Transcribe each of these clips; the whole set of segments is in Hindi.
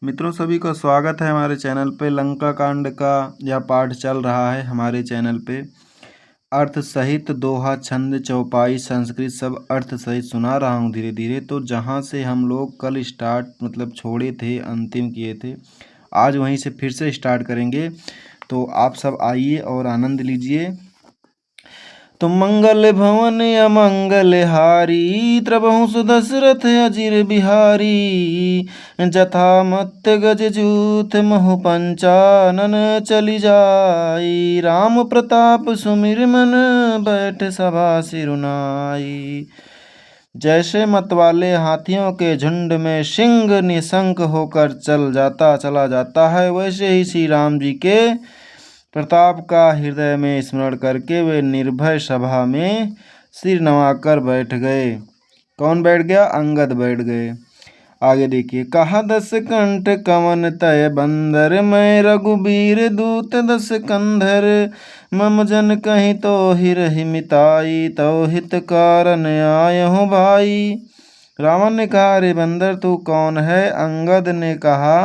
मित्रों सभी का स्वागत है हमारे चैनल पे। लंका कांड का यह पाठ चल रहा है हमारे चैनल पे। अर्थ सहित दोहा, छंद, चौपाई, संस्कृत सब अर्थ सहित सुना रहा हूँ धीरे धीरे। तो जहाँ से हम लोग कल छोड़े थे, अंतिम किए थे, आज वहीं से फिर से स्टार्ट करेंगे। तो आप सब आइए और आनंद लीजिए। तो मंगल भवन अमंगल हारी, त्रबहु सुदशरथ अजिर बिहारी। जथा मत गज जूथ महु पंचानन, चली जाई राम प्रताप सुमिर मन, बैठ सभा सिरुनाई। जैसे मतवाले हाथियों के झुंड में सिंह निशंक होकर चला जाता है, वैसे ही श्री राम जी के प्रताप का हृदय में स्मरण करके वे निर्भय सभा में सिर नवाकर बैठ गए। कौन बैठ गया? अंगद बैठ गए। आगे देखिए, कहा दस कंठ कवन तय बंदर, मैं रघुबीर दूत दस कंधर। मम जन कहीं तो हिरहि मिताई, तो हित कारण आयहु भाई। रावण ने कहा, अरे बंदर तू कौन है? अंगद ने कहा,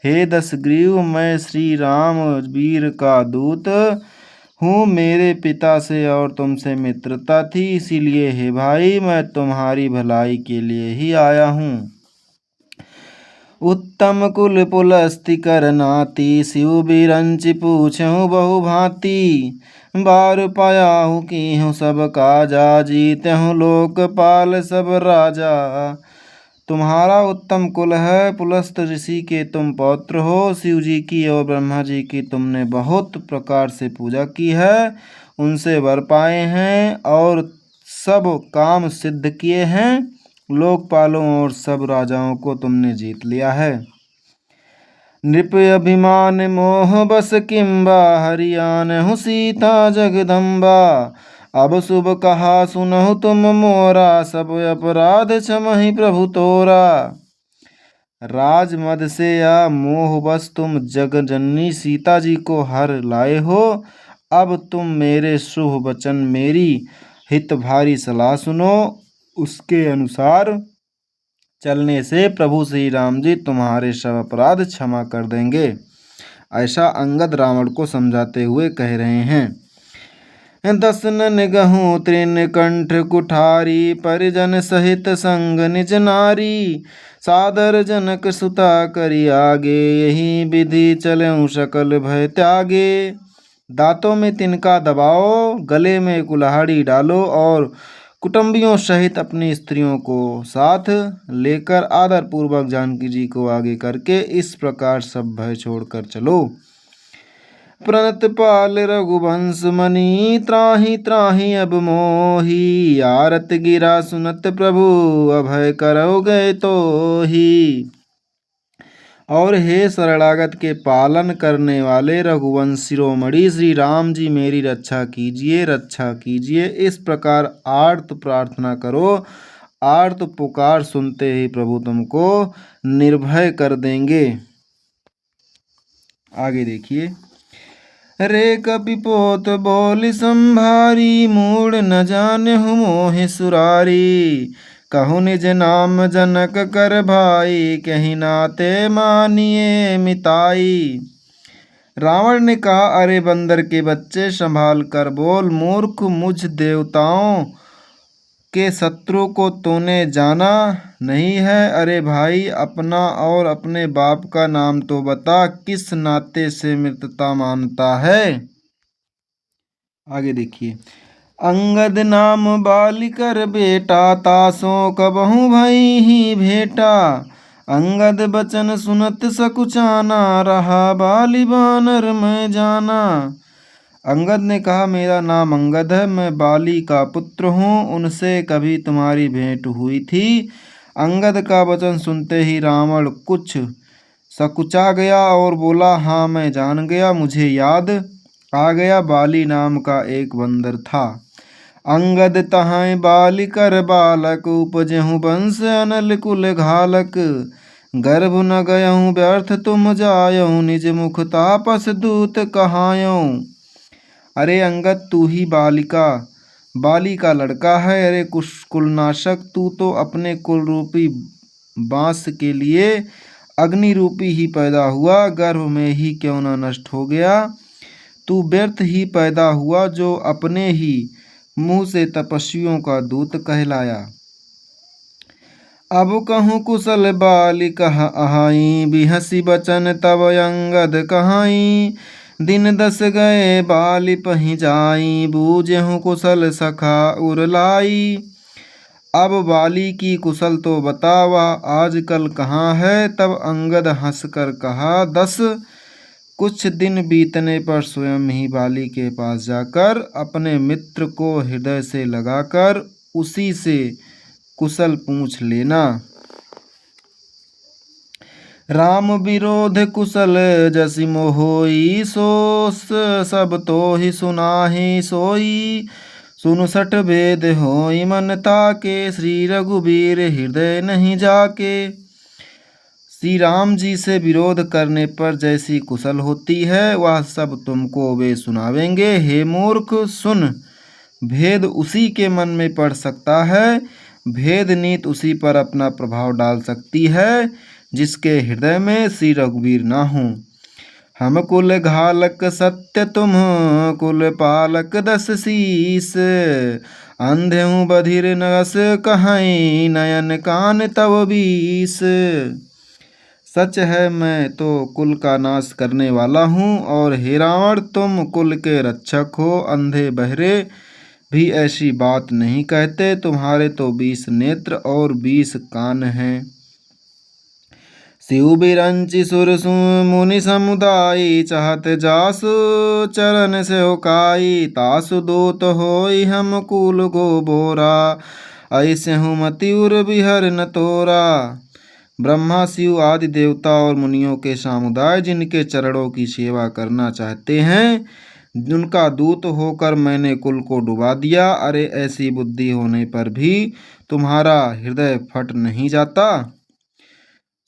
हे दशग्रीव, मैं श्री राम वीर का दूत हूँ। मेरे पिता से और तुमसे मित्रता थी, इसीलिए हे भाई मैं तुम्हारी भलाई के लिए ही आया हूँ। उत्तम कुल पुलस्ति कर नाती, शिव बिरंचि पूछहु बहु भांति। बार पायाहु कीहु सब काजा, जीतहु लोकपाल सब राजा। तुम्हारा उत्तम कुल है, पुलस्त ऋषि के तुम पौत्र हो। शिव जी की और ब्रह्मा जी की तुमने बहुत प्रकार से पूजा की है, उनसे वर पाए हैं और सब काम सिद्ध किए हैं। लोकपालों और सब राजाओं को तुमने जीत लिया है। नृप अभिमान मोह बस किम्बा, हरियाणहु सीता जगदम्बा। अब शुभ कहा सुनहु तुम मोरा, सब अपराध क्षमहि प्रभु तोरा। राजमद से या मोह बस तुम जगजननी सीता जी को हर लाए हो। अब तुम मेरे शुभ वचन, मेरी हित भारी सलाह सुनो। उसके अनुसार चलने से प्रभु श्री राम जी तुम्हारे सब अपराध क्षमा कर देंगे। ऐसा अंगद रावण को समझाते हुए कह रहे हैं। दसन गहूँ तृण कंठ कुठारी, परिजन सहित संग निज नारी। सादर जनक सुता करी आगे, यही विधि चलऊँ सकल भय त्यागे। दांतों में तिनका दबाओ, गले में कुल्हाड़ी डालो और कुटुंबियों सहित अपनी स्त्रियों को साथ लेकर आदर पूर्वक जानकी जी को आगे करके इस प्रकार सब भय छोड़कर चलो। प्रणत पाल रघुवंश मणि, त्राहि त्राहि अब मोही। आरत गिरा सुनत प्रभु, अभय करो गए तो ही। और हे शरणागत के पालन करने वाले रघुवंश शिरोमणि श्री राम जी, मेरी रक्षा कीजिए, रक्षा कीजिए। इस प्रकार आर्त प्रार्थना करो। आर्त पुकार सुनते ही प्रभु तुमको निर्भय कर देंगे। आगे देखिए, रे कपिपोत बोल संभारी, मूड न जानहु मोहि सुरारी। कहु निज नाम जनक कर भाई, कहीं नाते मानिए मिताई। रावण ने कहा, अरे बंदर के बच्चे संभाल कर बोल। मूर्ख, मुझ देवताओं के शत्रु को तूने जाना नहीं है। अरे भाई, अपना और अपने बाप का नाम तो बता, किस नाते से मित्रता मानता है। आगे देखिए, अंगद नाम बालिकर बेटा, तासों कबहु भई ही भेटा। अंगद बचन सुनत सकुचाना, रहा बाली बानर मैं जाना। अंगद ने कहा, मेरा नाम अंगद है, मैं बाली का पुत्र हूँ, उनसे कभी तुम्हारी भेंट हुई थी। अंगद का वचन सुनते ही रावण कुछ सकुचा गया और बोला, हाँ मैं जान गया, मुझे याद आ गया। बाली नाम का एक बंदर था। अंगद तहाय बालिकर बालक, उपजहु वंश अनल कुल घालक। गर्भ न गयहु व्यर्थ तुम जायहु, निज मुख तापस दूत कहायहु। अरे अंगद, तू ही बाली का लड़का है। अरे कुलनाशक, तू तो अपने कुल रूपी बांस के लिए अग्नि रूपी ही पैदा हुआ, गर्भ में ही क्यों न नष्ट हो गया। तू व्यर्थ ही पैदा हुआ, जो अपने ही मुँह से तपस्वियों का दूत कहलाया। अब कहूँ कुशल बाली कह अहाई, बिहसी बचन तब अंगद कहाई। दिन 10 गए बाली पही जाई, बूझहूँ कुशल सखा उरलाई। अब बाली की कुशल तो बतावा, आजकल कहाँ है। तब अंगद हंसकर कहा 10। कुछ दिन बीतने पर स्वयं ही बाली के पास जाकर अपने मित्र को हृदय से लगाकर उसी से कुशल पूछ लेना। राम विरोध कुशल जसि मोहोई, सो सब तो ही सुनाहि सोई। सुनु सठ भेद होई मन ताके, श्री रघुबीर हृदय नहीं जाके। श्री राम जी से विरोध करने पर जैसी कुशल होती है, वह सब तुमको वे सुनावेंगे। हे मूर्ख सुन, भेद उसी के मन में पड़ सकता है, भेद नीत उसी पर अपना प्रभाव डाल सकती है जिसके हृदय में श्री रघुवीर ना हो। हम कुल घालक सत्य तुम कुल पालक 10 शीस, अंधे हूँ बधिर नस कहीं नयन कान तव 20। सच है मैं तो कुल का नाश करने वाला हूँ, और हे रावण तुम कुल के रक्षक हो। अंधे बहरे भी ऐसी बात नहीं कहते, तुम्हारे तो 20 नेत्र और 20 कान हैं। शिव बिरंचि सुर मुनि समुदाय, चाहत जासु चरण से होकाई। तासु दूत होई हम कुल गो बोरा, ऐसे हूँ मति उर बिहर न तोरा। ब्रह्मा शिव आदि देवता और मुनियों के समुदाय जिनके चरणों की सेवा करना चाहते हैं, उनका दूत होकर मैंने कुल को डुबा दिया। अरे ऐसी बुद्धि होने पर भी तुम्हारा हृदय फट नहीं जाता।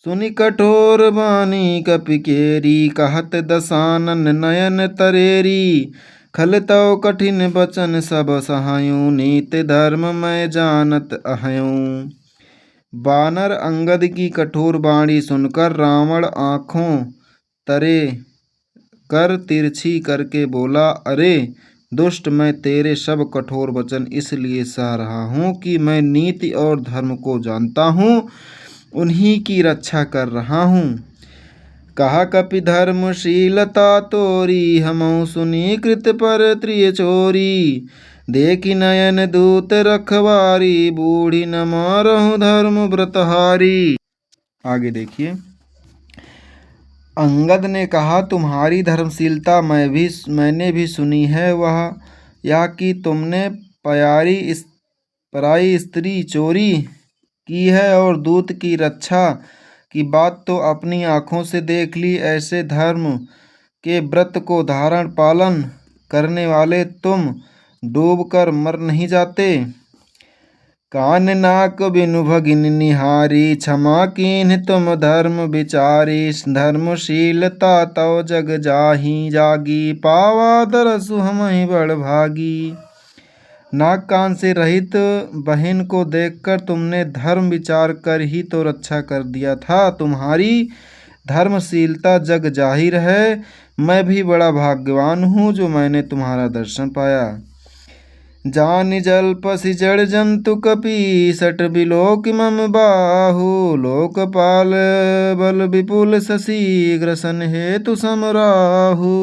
सुनि कठोर बानी कपिकेरी, कहत दसानन नयन तरेरी। खल तव कठिन बचन सब सहायूं, नीत धर्म मैं जानत अहयूं। बानर अंगद की कठोर बाणी सुनकर रावण आँखों तरे कर तिरछी करके बोला, अरे दुष्ट, मैं तेरे सब कठोर वचन इसलिए सह रहा हूँ कि मैं नीति और धर्म को जानता हूँ, उन्हीं की रक्षा कर रहा हूँ। कहा कपि धर्मशीलता तोरी, हमहु सुनी कृत पर त्रिय चोरी। देखी नयन दूत रखवारी, बूढ़ी न मारहु धर्म व्रतहारी। आगे देखिए। अंगद ने कहा तुम्हारी धर्मशीलता मैंने भी सुनी है, वह यह कि तुमने पराई स्त्री चोरी की है और दूत की रक्षा की बात तो अपनी आँखों से देख ली। ऐसे धर्म के व्रत को धारण पालन करने वाले तुम डूबकर मर नहीं जाते। कान नाक बिनु भगिन निहारी, क्षमा कीन्ह तुम धर्म विचारी। धर्मशीलता तव जग जाही जागी, पावा दरसु हमहि बड़ भागी। नाक कान से रहित बहन को देखकर तुमने धर्म विचार कर ही तो रक्षा कर दिया था। तुम्हारी धर्मशीलता जग जाहिर है, मैं भी बड़ा भाग्यवान हूँ जो मैंने तुम्हारा दर्शन पाया। जानि जल पसी जड़ जंतु कपि, सट बिलोक मम बाहु। लोकपाल बल विपुल शशि, ग्रसन हेतु समराहु।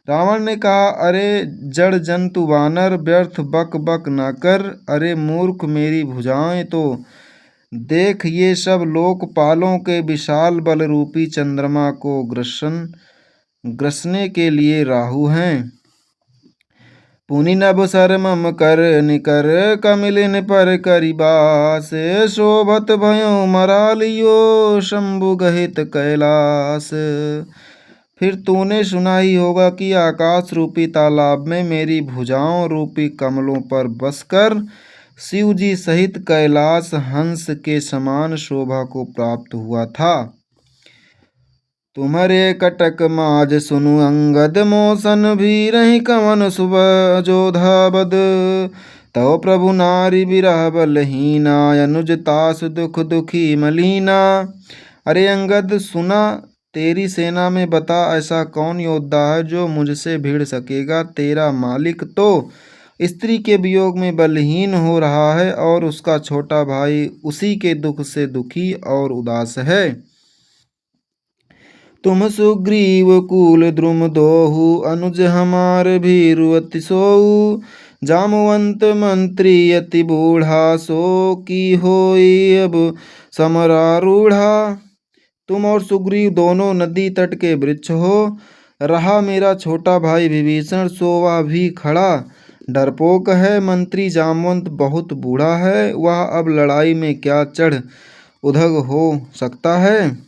रावण ने कहा, अरे जड़ जंतु वानर, व्यर्थ बक बक न कर। अरे मूर्ख, मेरी भुजाएं तो देख, ये सब लोकपालों के विशाल बल रूपी चंद्रमा को ग्रसने के लिए राहु हैं। पुनि नभ सर मम कर निकर, कमिलिन पर करिबास। शोभत भयो मरा लियो, शंभु गहित कैलास। फिर तूने सुना ही होगा कि आकाश रूपी तालाब में मेरी भुजाओं रूपी कमलों पर बसकर शिव जी सहित कैलाश हंस के समान शोभा को प्राप्त हुआ था। तुम्हारे कटक माज सुनु अंगद, मोसन भी रही कवन सुबह जोधा बद। तव प्रभु नारी विरह बलहीना, अनुज तासु दुख दुखी मलीना। अरे अंगद सुना, तेरी सेना में बता ऐसा कौन योद्धा है जो मुझसे भिड़ सकेगा। तेरा मालिक तो स्त्री के वियोग में बलहीन हो रहा है और उसका छोटा भाई उसी के दुख से दुखी और उदास है। तुम सुग्रीव कुल द्रुम दोहु, अनुज हमार भीरु अति सोऊ। जामवंत मंत्री अति बूढ़ा, सो की होई अब समरारूढ़ा। तुम और सुग्रीव दोनों नदी तट के वृक्ष हो। रहा मेरा छोटा भाई विभीषण, सो वह भी खड़ा डरपोक है। मंत्री जामवंत बहुत बूढ़ा है, वह अब लड़ाई में क्या चढ़ उधग हो सकता है।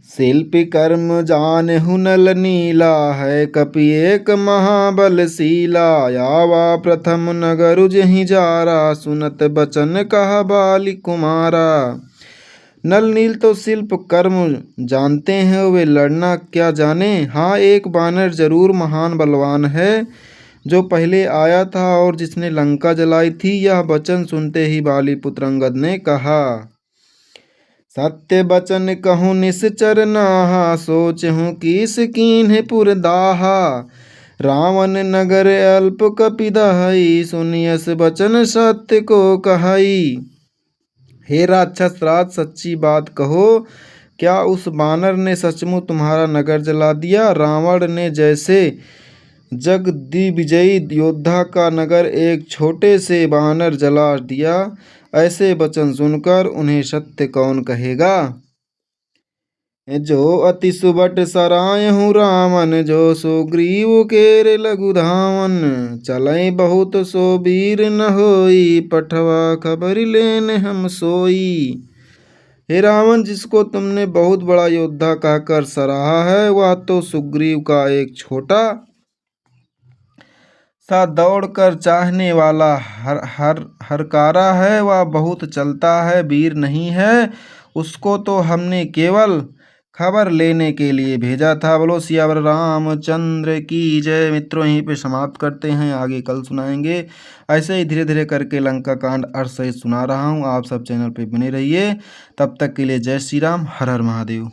शिल्पी कर्म जानहु नल नीला, है कपि एक महाबलशीला। यावा प्रथम नगर जहि जारा, सुनत बचन कहा बाली कुमारा। नल नील तो शिल्प कर्म जानते हैं, वे लड़ना क्या जाने। हाँ, एक बानर जरूर महान बलवान है जो पहले आया था और जिसने लंका जलाई थी। यह वचन सुनते ही बाली पुत्र अंगद ने कहा, सत्य बचन कहूँ निश्चर नाहा, सोचहूँ किस कीन्ह पुरदाहा। रावण नगर अल्प कपि दहाई, सुनियस बचन सत्य को कहाई। हे राक्षस राज, सच्ची बात कहो, क्या उस बानर ने सचमुच तुम्हारा नगर जला दिया। रावण ने जैसे जगदिविजयी योद्धा का नगर एक छोटे से बानर जला दिया, ऐसे वचन सुनकर उन्हें सत्य कौन कहेगा। जो अति सुबट सरायहु रावण, जो सुग्रीव केरे लघु धावन। चलै बहुत सो वीर न होई, पठवा खबर लेन हम सोई। हे रावण, जिसको तुमने बहुत बड़ा योद्धा कहकर सराहा है, वह तो सुग्रीव का एक छोटा सा दौड़कर चाहने वाला हरकारा है। वह बहुत चलता है, वीर नहीं है। उसको तो हमने केवल खबर लेने के लिए भेजा था। बोलो सियावर रामचंद्र की जय। मित्रों, यहीं पे समाप्त करते हैं, आगे कल सुनाएंगे। ऐसे ही धीरे धीरे करके लंका कांड अर्थ सहित सुना रहा हूँ। आप सब चैनल पे बने रहिए। तब तक के लिए जय श्री राम, हर हर महादेव।